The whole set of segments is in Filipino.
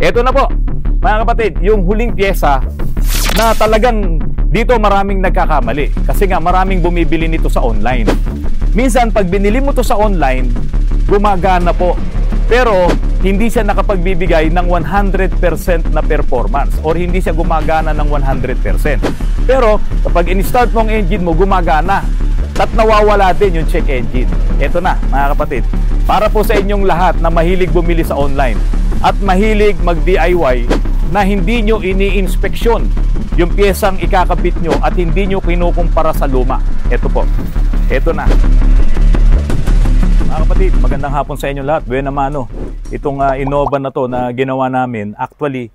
Ito na po, mga kapatid, yung huling pyesa na talagang dito maraming nagkakamali. Kasi nga maraming bumibili nito sa online. Minsan pag binili mo to sa online, gumagana po. Pero hindi siya nakapagbibigay ng 100% na performance or hindi siya gumagana ng 100%. Pero kapag in-start mo ang engine mo, gumagana. At nawawala din yung check engine. Ito na, mga kapatid. Para po sa inyong lahat na mahilig bumili sa online at mahilig mag-DIY na hindi nyo ini-inspeksyon yung piyesang ikakabit nyo at hindi nyo kinukumpara sa luma. Ito po. Ito na. Mga kapatid, magandang hapon sa inyo lahat. Buena mano. Itong Innova na to na ginawa namin, actually,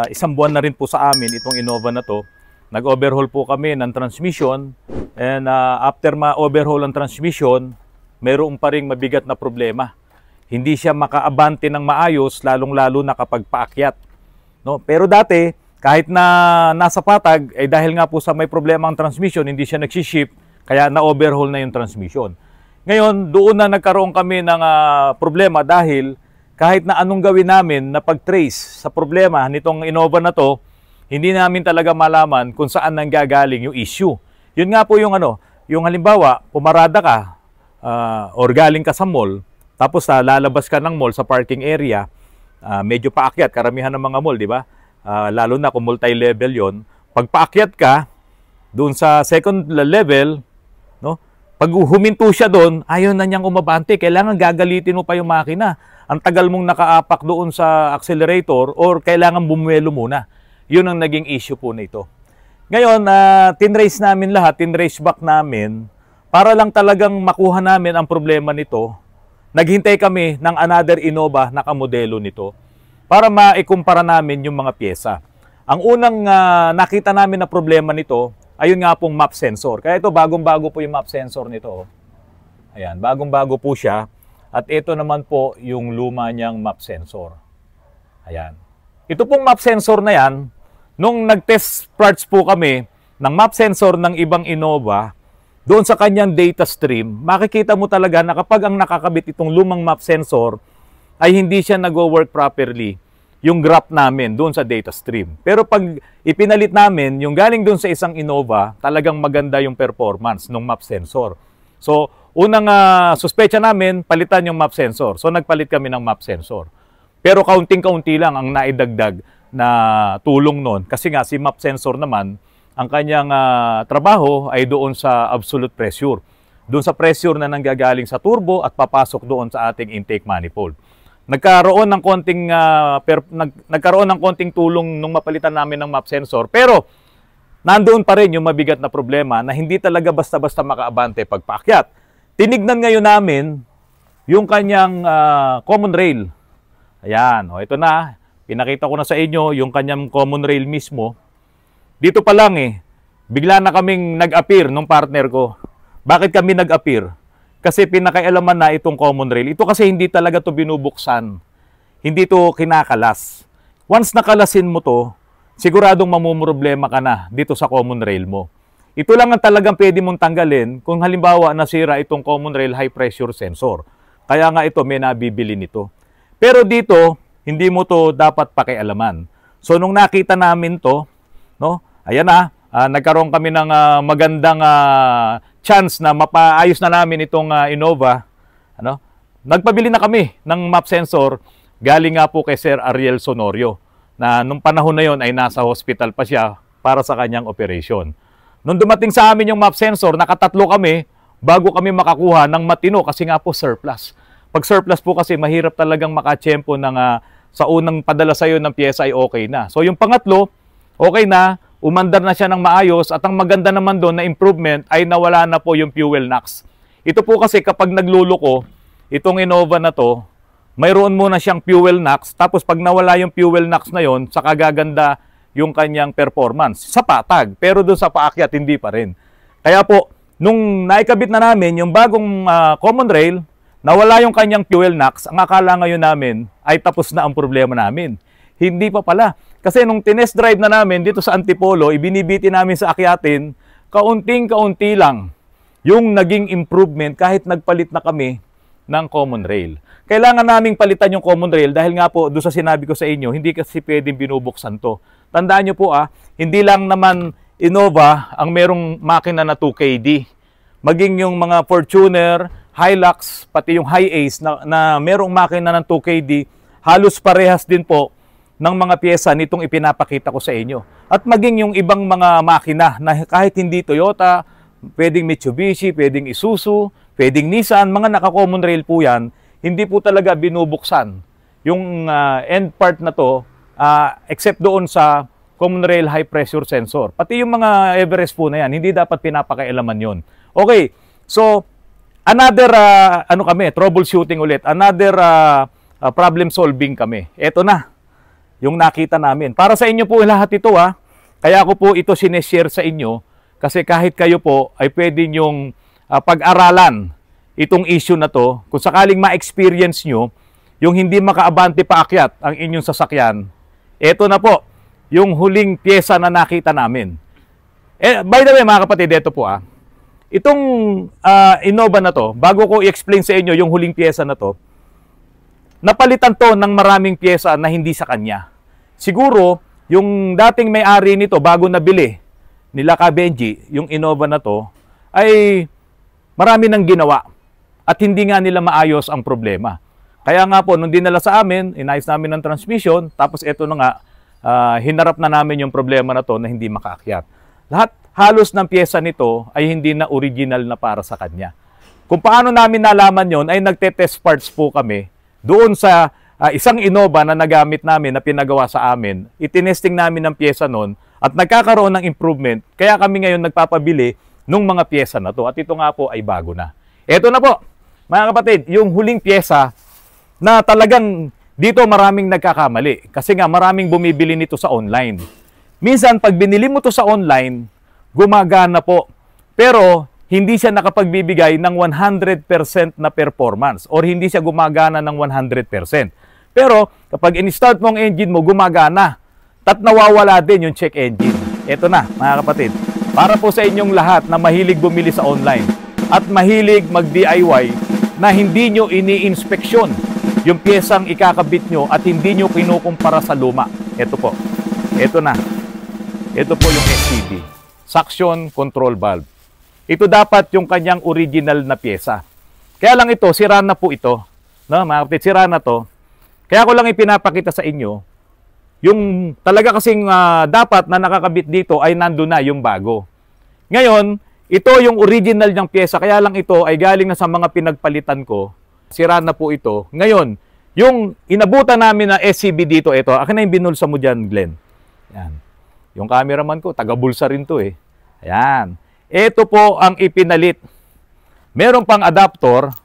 isang buwan na rin po sa amin itong Innova na to. Nag-overhaul po kami ng transmission and after ma-overhaul ang transmission, mayroon pa ring mabigat na problema. Hindi siya makaabante ng maayos, lalong-lalo na kapag paakyat. No? Pero dati, kahit na nasa patag, dahil nga po sa may problema ang transmission, hindi siya nagsiship, kaya na-overhaul na yung transmission. Ngayon, doon na nagkaroon kami ng problema dahil kahit na anong gawin namin na pag-trace sa problema nitong Innova na to, hindi namin talaga malaman kung saan nanggagaling yung issue. Yun nga po yung yung halimbawa, pumarada ka or galing ka sa mall, tapos lalabas ka ng mall sa parking area, medyo paakyat, karamihan ng mga mall, di ba? Lalo na kung multi-level yon. Pag paakyat ka, doon sa second level, no? Pag huminto siya doon, ayaw na niyang umabante. Kailangan gagalitin mo pa yung makina. Ang tagal mong nakaapak doon sa accelerator or kailangan bumuelo muna. Yun ang naging issue po nito. Ngayon, tinrace namin lahat, tinrace back namin para lang talagang makuha namin ang problema nito. Naghintay kami ng another Innova na kamodelo nito para maikumpara namin yung mga pyesa. Ang unang nakita namin na problema nito, ayun nga pong map sensor. Kaya ito, bagong-bago po yung map sensor nito. Ayan, bagong-bago po siya. At ito naman po yung luma niyang map sensor. Ayan. Ito pong map sensor na yan, nung nag-test parts po kami ng map sensor ng ibang Innova, doon sa kanyang data stream, makikita mo talaga na kapag ang nakakabit itong lumang map sensor, ay hindi siya nag-work properly yung graph namin doon sa data stream. Pero pag ipinalit namin, yung galing doon sa isang Innova, talagang maganda yung performance ng map sensor. So, unang suspecha namin, palitan yung map sensor. So, nagpalit kami ng map sensor. Pero kaunting-kaunti lang ang naidagdag na tulong nun. Kasi nga, si map sensor naman, ang kanyang trabaho ay doon sa absolute pressure. Doon sa pressure na nanggagaling sa turbo at papasok doon sa ating intake manifold. Nagkaroon ng konting tulong nung mapalitan namin ng map sensor, pero nandoon pa rin yung mabigat na problema na hindi talaga basta-basta makaabante pag paakyat. Tinignan ngayon namin yung kanyang common rail. Ayan, ito na. Pinakita ko na sa inyo yung kanyang common rail mismo. Dito pa lang bigla na kaming nag-appear nung partner ko. Bakit kami nag-appear? Kasi pinakailaman na itong common rail. Ito kasi hindi talaga to binubuksan. Hindi to kinakalas. Once nakalasin mo to, siguradong mamumroblema ka na dito sa common rail mo. Ito lang ang talagang pwede mong tanggalin kung halimbawa nasira itong common rail high pressure sensor. Kaya nga ito may nabibili nito. Pero dito, hindi mo to dapat pakialaman. So nung nakita namin to, no? Ayan nagkaroon kami ng magandang chance na mapaayos na namin itong Innova. Nagpabili na kami ng map sensor galing nga po kay Sir Ariel Sonorio na nung panahon na yon ay nasa hospital pa siya para sa kanyang operation. Nung dumating sa amin yung map sensor, nakatatlo kami bago kami makakuha ng matino kasi nga po surplus. Pag surplus po kasi mahirap talagang makatsyempo ng sa unang padala sa'yo ng pyesa ay okay na. So yung pangatlo, okay na, umandar na siya ng maayos at ang maganda naman doon na improvement ay nawala na po yung fuel knocks. Ito po kasi kapag nagluluko, itong Innova na to, mayroon muna siyang fuel knocks tapos pag nawala yung fuel knocks na yon, saka gaganda yung kanyang performance sa patag. Pero doon sa paakyat, hindi pa rin. Kaya po, nung naikabit na namin yung bagong common rail, nawala yung kanyang fuel knocks, ang akala ngayon namin ay tapos na ang problema namin. Hindi pa pala. Kasi nung tinest drive na namin dito sa Antipolo, ibinibiti namin sa akyatin, kaunting-kaunti lang yung naging improvement kahit nagpalit na kami ng common rail. kailangan naming palitan yung common rail dahil nga po doon sa sinabi ko sa inyo, hindi kasi pwedeng binubuksan to. Tandaan nyo po hindi lang naman Innova ang merong makina na 2KD. Maging yung mga Fortuner, Hilux, pati yung Hi-Ace na merong makina ng 2KD, halos parehas din po ng mga pyesa nitong ipinapakita ko sa inyo. At maging yung ibang mga makina na kahit hindi Toyota, pwedeng Mitsubishi, pwedeng Isuzu, pwedeng Nissan, mga naka-common rail po yan, hindi po talaga binubuksan yung end part na to except doon sa common rail high pressure sensor. Pati yung mga Everest po na yan, hindi dapat pinapakailaman yon. Okay, so another troubleshooting ulit, another problem solving kami. Ito na yung nakita namin. Para sa inyo po lahat ito kaya ko po ito sineshare sa inyo kasi kahit kayo po ay pwede nyong pag-aralan itong issue na to, kung sakaling ma-experience nyo, yung hindi makaabante paakyat ang inyong sasakyan, eto na po, yung huling pyesa na nakita namin. By the way, mga kapatid, eto po itong Innova na to, bago ko i-explain sa inyo yung huling pyesa na to, napalitan to ng maraming pyesa na hindi sa kanya. Siguro, yung dating may-ari nito, bago nabili nila ka Benji, yung Innova na to, ay marami nang ginawa. At hindi nga nila maayos ang problema. Kaya nga po, nung dinala sa amin, inayos namin ng transmission, tapos ito na nga, hinarap na namin yung problema na to na hindi makaakyat. Lahat halos ng pyesa nito ay hindi na original na para sa kanya. Kung paano namin nalaman yon ay nagte-test parts po kami doon sa isang Innova na nagamit namin na pinagawa sa amin. Itinesting namin ng pyesa noon at nagkakaroon ng improvement. Kaya kami ngayon nagpapabili ng mga pyesa na to. At ito nga po ay bago na. Ito na po, mga kapatid, yung huling pyesa na talagang dito maraming nagkakamali. Kasi nga maraming bumibili nito sa online. Minsan pag binili mo to sa online, gumagana po. Pero hindi siya nakapagbibigay ng 100% na performance or hindi siya gumagana ng 100%. Pero kapag in-start mo ang engine mo, gumagana. At nawawala din yung check engine. Ito na, mga kapatid. Para po sa inyong lahat na mahilig bumili sa online at mahilig mag-DIY na hindi nyo ini-inspeksyon yung pyesang ikakabit nyo at hindi nyo kinukumpara sa luma. Ito po. Ito na. Ito po yung SCV. Suction Control Valve. Ito dapat yung kanyang original na pyesa. Kaya lang ito, sira na po ito. No, mga kapatid, sira na to. Kaya ko lang ipinapakita sa inyo, yung talaga kasing dapat na nakakabit dito ay nandun na yung bago. Ngayon, ito yung original niyang pyesa, kaya lang ito ay galing na sa mga pinagpalitan ko. Sira na po ito. Ngayon, yung inabutan namin na SCV dito, ito, akin na yung binulsa mo dyan, Glenn. Yan. Yung cameraman ko, taga-bulsa rin to eh. Ayan. Ito po ang ipinalit. Meron pang adapter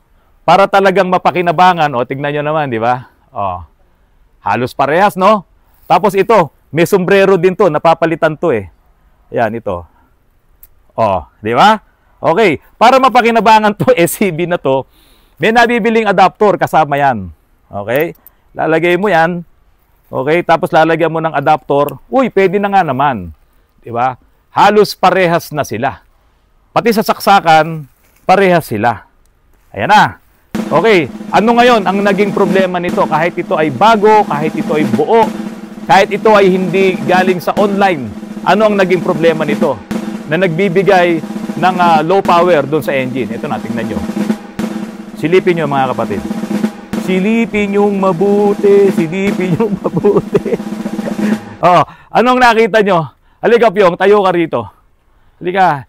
para talagang mapakinabangan. O, tignan nyo naman, di ba? O, halos parehas, no? Tapos ito, may sombrero din to, napapalitan to eh. Ayan, ito. O, di ba? Okay, para mapakinabangan to, SCV na to, may nabibiling adapter kasama yan. Okay? Lalagay mo yan. Okay, tapos lalagyan mo ng adapter. Uy, pwede na nga naman. Di ba? Halos parehas na sila. Pati sa saksakan, parehas sila. Ayan na. Okay, ano ngayon ang naging problema nito? Kahit ito ay bago, kahit ito ay buo, kahit ito ay hindi galing sa online, ano ang naging problema nito? Na nagbibigay ng low power doon sa engine. Ito na, tingnan nyo. Silipin nyo mga kapatid. Silipin nyo mabuti, silipin nyo mabuti. Oh, anong nakita nyo? Halika Pyong, tayo ka rito. Halika.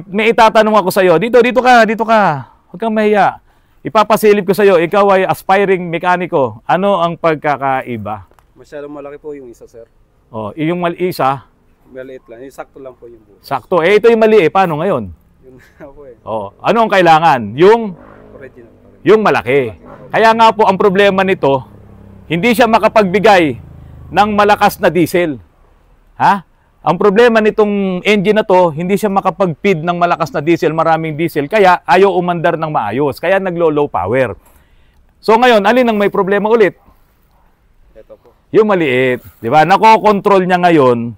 May itatanong ako sa iyo. Dito ka. Huwag kang mahiya. Ipapasilip ko sa iyo, ikaw ay aspiring mekaniko. Ano ang pagkakaiba? Masyadong malaki po yung isa, sir. Oh, yung isa, maliit lang. Yung sakto lang po yung buo. Sakto. Ito yung mali Paano ngayon? Yun na po eh. Oh, ano ang kailangan? Original. Yung malaki. Kaya nga po ang problema nito, hindi siya makapagbigay ng malakas na diesel. Ha? Ang problema nitong engine na to, hindi siya makapag-feed ng malakas na diesel, maraming diesel, kaya ayaw umandar ng maayos, kaya naglo-low power. So ngayon, alin ang may problema ulit? Ito po. Yung maliit, di ba? Nako-control niya ngayon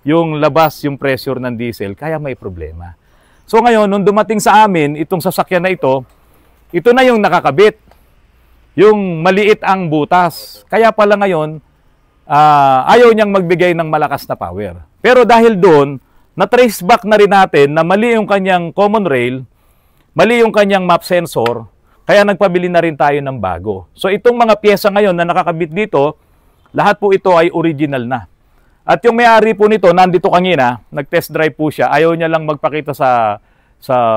yung labas, yung pressure ng diesel, kaya may problema. So ngayon, nung dumating sa amin, itong sasakyan na ito na yung nakakabit. yung maliit ang butas. Kaya pala ngayon, ayaw niyang magbigay ng malakas na power. Pero dahil doon, na-trace back na rin natin na mali yung kanyang common rail, mali yung kanyang map sensor, kaya nagpabili na rin tayo ng bago. So itong mga pyesa ngayon na nakakabit dito, lahat po ito ay original na. At yung may-ari po nito, nandito kanina, nag-test drive po siya, ayaw niya lang magpakita sa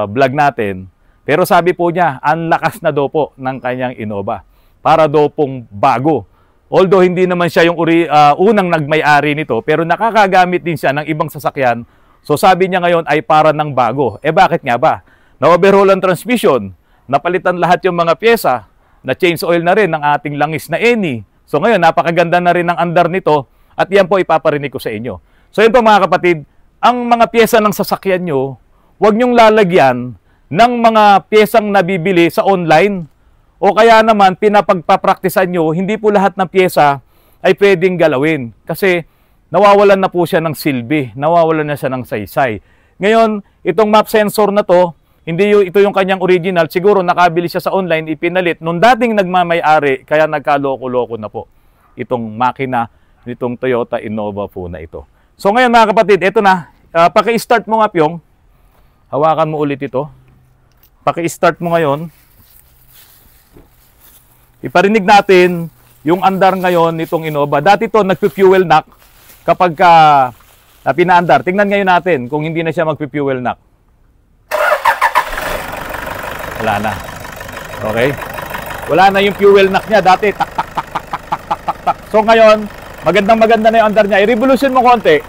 vlog natin. Pero sabi po niya, ang lakas na daw po ng kanyang Innova. Para daw pong bago. Although hindi naman siya yung unang nagmay-ari nito, pero nakakagamit din siya ng ibang sasakyan. So sabi niya ngayon ay para ng bago. Bakit nga ba? Na-overhaul ang transmission, napalitan lahat yung mga pyesa, na-change oil na rin ng ating langis na Eni. So ngayon, napakaganda na rin ng andar nito at yan po ipaparinig ko sa inyo. So yun po mga kapatid, ang mga pyesa ng sasakyan nyo, huwag nyong lalagyan ng mga pyesang nabibili sa online o kaya naman pinapagpapraktisan nyo, hindi po lahat ng pyesa ay pwedeng galawin kasi nawawalan na po siya ng silbi, nawawalan na siya ng saysay. Ngayon, itong map sensor na to, ito yung kanyang original, siguro nakabili siya sa online, ipinalit nung dating nagmamay-ari, kaya nagkaloko-loko na po itong makina nitong Toyota Innova po na ito. So ngayon mga kapatid, ito na, paki-start mo nga Pyong, hawakan mo ulit ito, paki-start mo ngayon, iparinig natin yung andar ngayon nitong Innova. Dati to nagpi-fuel knock kapag pinaandar. Tingnan ngayon natin kung hindi na siya magpi-fuel knock. Wala na. Okay? Wala na yung fuel knock niya. Dati, tak, tak, tak, tak, tak, tak, tak, tak, tak. So ngayon, maganda na yung andar niya. I-revolution mo konti.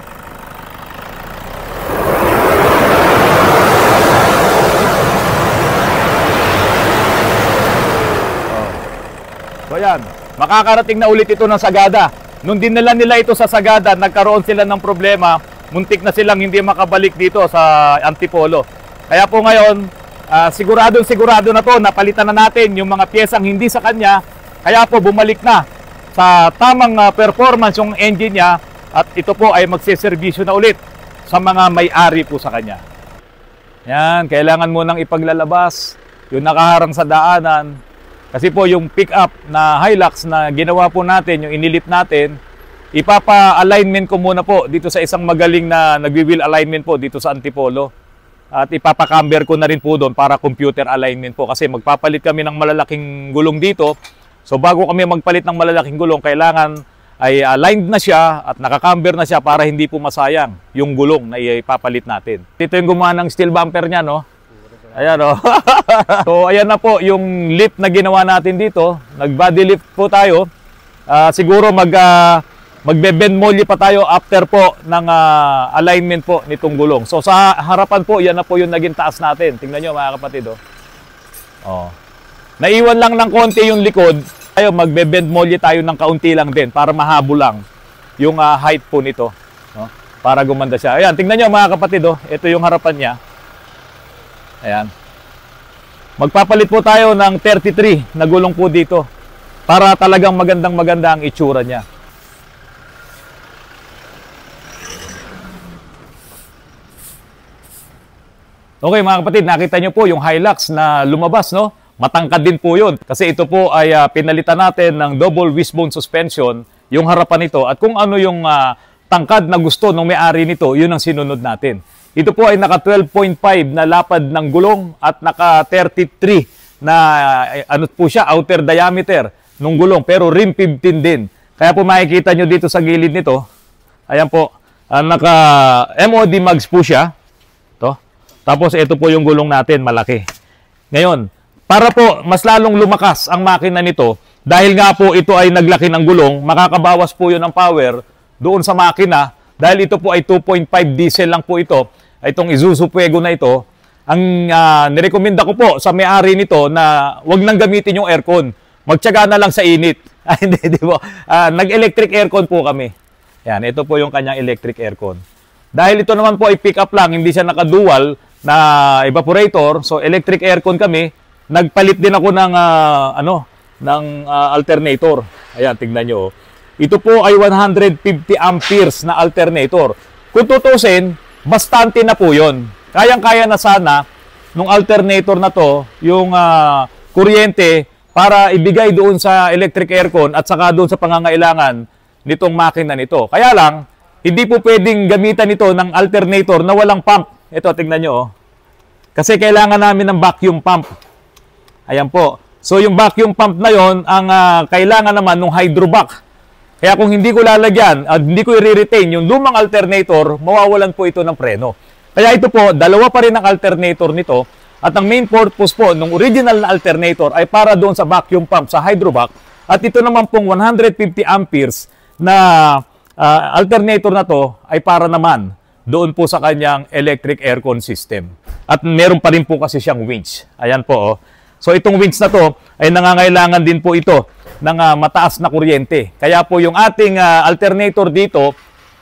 So yan. Makakarating na ulit ito ng Sagada. Nung dinala nila ito sa Sagada, nagkaroon sila ng problema. Muntik na silang hindi makabalik dito sa Antipolo. Kaya po ngayon, sigurado na to, napalitan na natin yung mga piyesang hindi sa kanya, kaya po bumalik na sa tamang performance yung engine niya at ito po ay magsiservisyo na ulit sa mga may-ari po sa kanya. Yan, kailangan mo nang ipaglalabas yung nakaharang sa daanan kasi po yung pick-up na Hilux na ginawa po natin, yung inilip natin, ipapa-alignment ko muna po dito sa isang magaling na nagwi-wheel alignment po dito sa Antipolo. At ipapacamber ko na rin po doon para computer alignment po kasi magpapalit kami ng malalaking gulong dito. So bago kami magpalit ng malalaking gulong, kailangan ay aligned na siya at nakacamber na siya para hindi po masayang yung gulong na ipapalit natin. Ito yung gumawa ng steel bumper niya, no? Ayan, no? So ayan na po yung lift na ginawa natin dito. Nag-body lift po tayo. Siguro magbe-bend molly pa tayo after po ng alignment po nitong gulong. So sa harapan po, yan na po yung naging taas natin. Tingnan nyo mga kapatid. Oh. Naiwan lang ng konti yung likod. Tayo magbe-bend molly tayo ng kaunti lang din para mahabol lang yung height po nito. No? Para gumanda siya. Ayan, tingnan nyo mga kapatid. Ito yung harapan niya. Ayan. Magpapalit po tayo ng 33 na gulong po dito para talagang magandang-maganda ang itsura niya. Okay mga kapatid, nakita nyo po yung Hilux na lumabas, no? Matangkad din po yun. Kasi ito po ay pinalitan natin ng double wishbone suspension, yung harapan nito. At kung ano yung tangkad na gusto ng may-ari nito, yun ang sinunod natin. Ito po ay naka 12.5 na lapad ng gulong at naka 33 na ano po siya, outer diameter ng gulong. Pero rim 15 din. Kaya po makikita nyo dito sa gilid nito, ayan po, naka MOD mags po siya. Tapos ito po yung gulong natin, malaki. Ngayon, para po mas lalong lumakas ang makina nito, dahil nga po ito ay naglaki ng gulong, makakabawas po yun ng power doon sa makina. Dahil ito po ay 2.5 diesel lang po ito, itong Isuzu Fuego na ito. Ang nirekomenda ko po sa may-ari nito na wag nang gamitin yung aircon. Magtiyaga na lang sa init. Hindi po. Nag-electric aircon po kami. Yan, ito po yung kanyang electric aircon. Dahil ito naman po ay pick up lang, hindi siya naka-dual na evaporator, so electric aircon kami. Nagpalit din ako ng alternator. Ayan, tingnan nyo. Ito po ay 150 amperes na alternator. Kung tutusin, bastante na po yun. Kayang-kaya na sana nung alternator na to, yung kuryente para ibigay doon sa electric aircon at saka doon sa pangangailangan nitong makina nito. Kaya lang, hindi po pwedeng gamitan ito ng alternator na walang pump. Ito, tingnan nyo. Oh. Kasi kailangan namin ng vacuum pump. Ayan po. So yung vacuum pump na yon ang kailangan naman ng hydrovac. Kaya kung hindi ko lalagyan at hindi ko i-retain yung lumang alternator, mawawalan po ito ng preno. Kaya ito po, dalawa pa rin ang alternator nito. At ang main purpose po ng original na alternator ay para doon sa vacuum pump sa hydrovac. At ito naman pong 150 amperes na alternator na to ay para naman doon po sa kanyang electric aircon system. At meron pa rin po kasi siyang winch. Ayan po. Oh. So itong winch na to ay nangangailangan din po ito ng mataas na kuryente. Kaya po yung ating alternator dito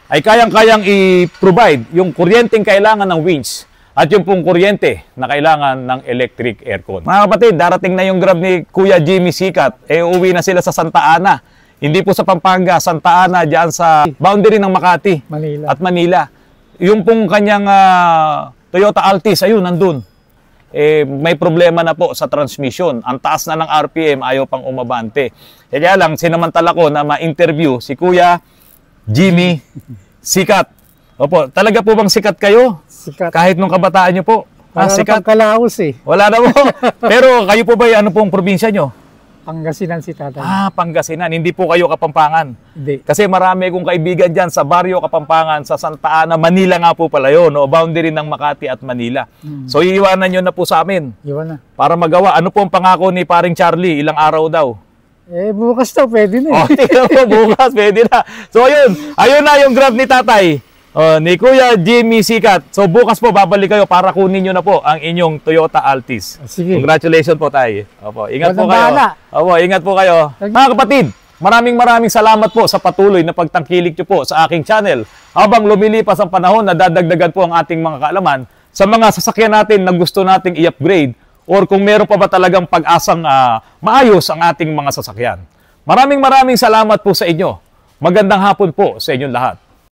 ay kayang-kayang i-provide yung kuryenteng kailangan ng winch at yung pong kuryente na kailangan ng electric aircon. Mga kapatid, darating na yung Grab ni Kuya Jimmy Sikat. Uuwi na sila sa Santa Ana. Hindi po sa Pampanga, Santa Ana, dyan sa boundary ng Makati Manila. at Manila. Yung pong kanyang Toyota Altis, ayun, nandun. May problema na po sa transmission. Ang taas na ng RPM, ayaw pang umabante. Kaya lang, sinamantala ko na ma-interview si Kuya Jimmy Sikat. Opo, talaga po bang sikat kayo? Sikat. Kahit nung kabataan nyo po? Para Sikat? pagkalaos eh. Wala na po. Pero kayo po ba, ano pong probinsya nyo? Pangasinan si tatay. Pangasinan. Hindi po kayo Kapampangan. Hindi. Kasi marami kong kaibigan dyan sa Barrio Kapampangan, sa Santa Ana, Manila nga po pala yun. No? Boundary ng Makati at Manila. So iiwanan nyo na po sa amin Iwan na. para magawa. Ano po ang pangako ni paring Charlie? Ilang araw daw? Bukas daw, pwede na eh. Tingnan mo, bukas, pwede na. So ayun na yung Grab ni tatay. Ni Kuya Jimmy Sikat. So bukas po babalik kayo para kunin nyo na po ang inyong Toyota Altis. Sige. Congratulations po tayo. Opo, ingat po Walang kayo. bahala. Opo, ingat po kayo. Mga kapatid, maraming salamat po sa patuloy na pagtangkilik nyo po sa aking channel. Habang lumilipas ang panahon, nadadagdagan po ang ating mga kaalaman sa mga sasakyan natin na gusto nating i-upgrade or kung meron pa ba talagang pag-asang maayos ang ating mga sasakyan. Maraming salamat po sa inyo. Magandang hapon po sa inyong lahat.